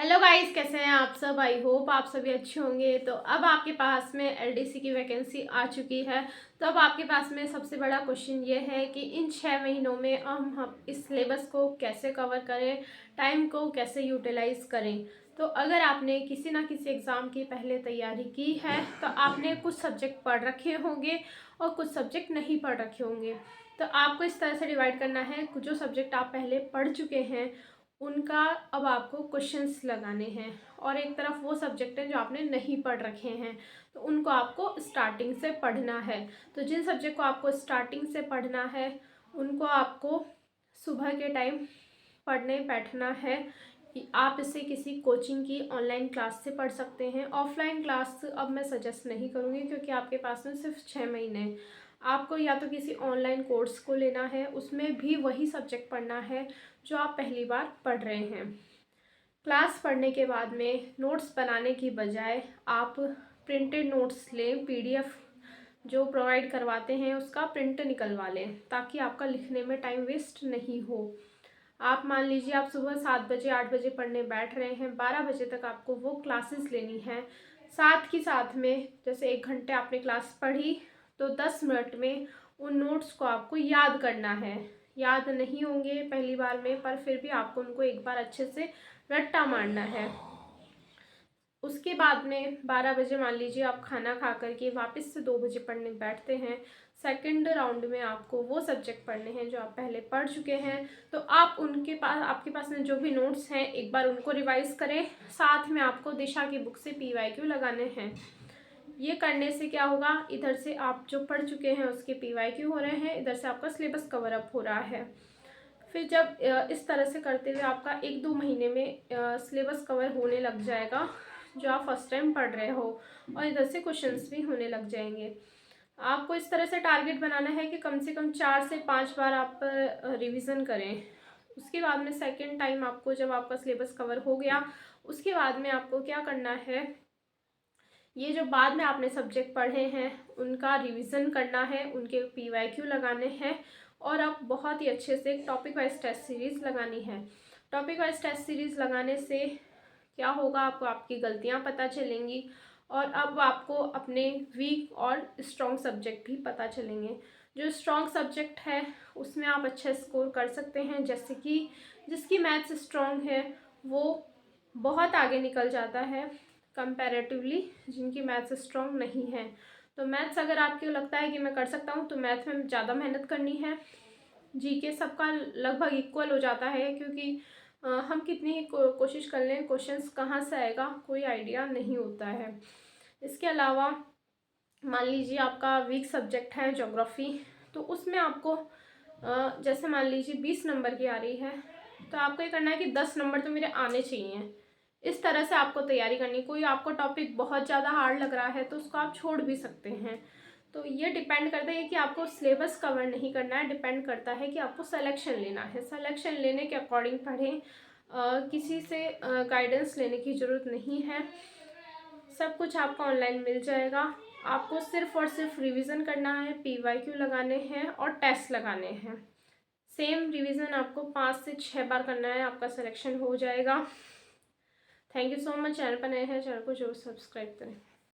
Hello guys, कैसे हैं आप सब। आई होप आप सभी अच्छे होंगे। तो अब आपके पास में एलडीसी की वैकेंसी आ चुकी है। तो अब आपके पास में सबसे बड़ा क्वेश्चन ये है कि इन 6 महीनों में हम इस सिलेबस को कैसे कवर करें, टाइम को कैसे यूटिलाइज करें। तो अगर आपने किसी ना किसी एग्ज़ाम की पहले तैयारी की है तो आपने कुछ सब्जेक्ट पढ़ रखे होंगे और कुछ सब्जेक्ट नहीं पढ़ रखे होंगे। तो आपको इस तरह से डिवाइड करना है, जो सब्जेक्ट आप पहले पढ़ चुके हैं उनका अब आपको क्वेश्चंस लगाने हैं, और एक तरफ वो सब्जेक्ट है जो आपने नहीं पढ़ रखे हैं तो उनको आपको स्टार्टिंग से पढ़ना है। तो जिन सब्जेक्ट को आपको स्टार्टिंग से पढ़ना है उनको आपको सुबह के टाइम पढ़ने बैठना है। आप इसे किसी कोचिंग की ऑनलाइन क्लास से पढ़ सकते हैं। ऑफलाइन क्लास अब मैं सजेस्ट नहीं करूँगी क्योंकि आपके पास में सिर्फ 6 महीने हैं। आपको या तो किसी ऑनलाइन कोर्स को लेना है, उसमें भी वही सब्जेक्ट पढ़ना है जो आप पहली बार पढ़ रहे हैं। क्लास पढ़ने के बाद में नोट्स बनाने की बजाय आप प्रिंटेड नोट्स लें, पीडीएफ जो प्रोवाइड करवाते हैं उसका प्रिंट निकलवा लें ताकि आपका लिखने में टाइम वेस्ट नहीं हो। आप मान लीजिए आप सुबह 7 बजे 8 बजे पढ़ने बैठ रहे हैं, 12 बजे तक आपको वो क्लासेस लेनी है। साथ ही साथ में जैसे 1 घंटे आपने क्लास पढ़ी तो 10 मिनट में उन नोट्स को आपको याद करना है। याद नहीं होंगे पहली बार में, पर फिर भी आपको उनको एक बार अच्छे से रट्टा मारना है। उसके बाद में 12 बजे मान लीजिए आप खाना खा करके वापस से 2 बजे पढ़ने बैठते हैं। सेकंड राउंड में आपको वो सब्जेक्ट पढ़ने हैं जो आप पहले पढ़ चुके हैं। तो आप आपके पास में जो भी नोट्स हैं एक बार उनको रिवाइज करें। साथ में आपको दिशा की बुक से पीवाईक्यू लगाने हैं। ये करने से क्या होगा, इधर से आप जो पढ़ चुके हैं उसके पीवाईक्यू हो रहे हैं, इधर से आपका सिलेबस कवर अप हो रहा है। फिर जब इस तरह से करते हुए आपका 1-2 महीने में सिलेबस कवर होने लग जाएगा जो आप फर्स्ट टाइम पढ़ रहे हो, और इधर से क्वेश्चंस भी होने लग जाएंगे। आपको इस तरह से टारगेट बनाना है कि कम से कम 4 से 5 बार आप रिवीजन करें। उसके बाद में सेकंड टाइम आपको जब आपका सिलेबस कवर हो गया उसके बाद में आपको क्या करना है, ये जो बाद में आपने सब्जेक्ट पढ़े हैं उनका रिवीजन करना है, उनके पीवाईक्यू लगाने हैं, और अब बहुत ही अच्छे से टॉपिक वाइज टेस्ट सीरीज़ लगानी है। टॉपिक वाइज टेस्ट सीरीज़ लगाने से क्या होगा, आपको आपकी गलतियां पता चलेंगी और अब आपको अपने वीक और स्ट्रॉन्ग सब्जेक्ट भी पता चलेंगे। जो स्ट्रॉन्ग सब्जेक्ट है उसमें आप अच्छे स्कोर कर सकते हैं, जैसे कि जिसकी मैथ्स स्ट्रॉन्ग है वो बहुत आगे निकल जाता है कंपैरेटिवली जिनकी मैथ्स स्ट्रॉन्ग नहीं है। तो मैथ्स अगर आपको लगता है कि मैं कर सकता हूँ तो मैथ में ज़्यादा मेहनत करनी है। जीके सबका लगभग इक्वल हो जाता है क्योंकि हम कितनी ही कोशिश कर लें क्वेश्चंस कहाँ से आएगा कोई आइडिया नहीं होता है। इसके अलावा मान लीजिए आपका वीक सब्जेक्ट है ज्योग्राफी, तो उसमें आपको जैसे मान लीजिए 20 नंबर की आ रही है तो आपको ये करना है कि 10 नंबर तो मेरे आने चाहिए। इस तरह से आपको तैयारी करनी। कोई आपको टॉपिक बहुत ज़्यादा हार्ड लग रहा है तो उसको आप छोड़ भी सकते हैं। तो ये डिपेंड करता है कि आपको सिलेबस कवर नहीं करना है, डिपेंड करता है कि आपको सिलेक्शन लेना है। सिलेक्शन लेने के अकॉर्डिंग पढ़ें, किसी से गाइडेंस लेने की ज़रूरत नहीं है। सब कुछ आपको ऑनलाइन मिल जाएगा। आपको सिर्फ और सिर्फ रिवीजन करना है, पीवाईक्यू लगाने हैं और टेस्ट लगाने हैं। सेम रिवीजन आपको 5 से 6 बार करना है, आपका सिलेक्शन हो जाएगा। Thank you so much. Channel पर नए हैं, चैनल को जरूर सब्सक्राइब करें।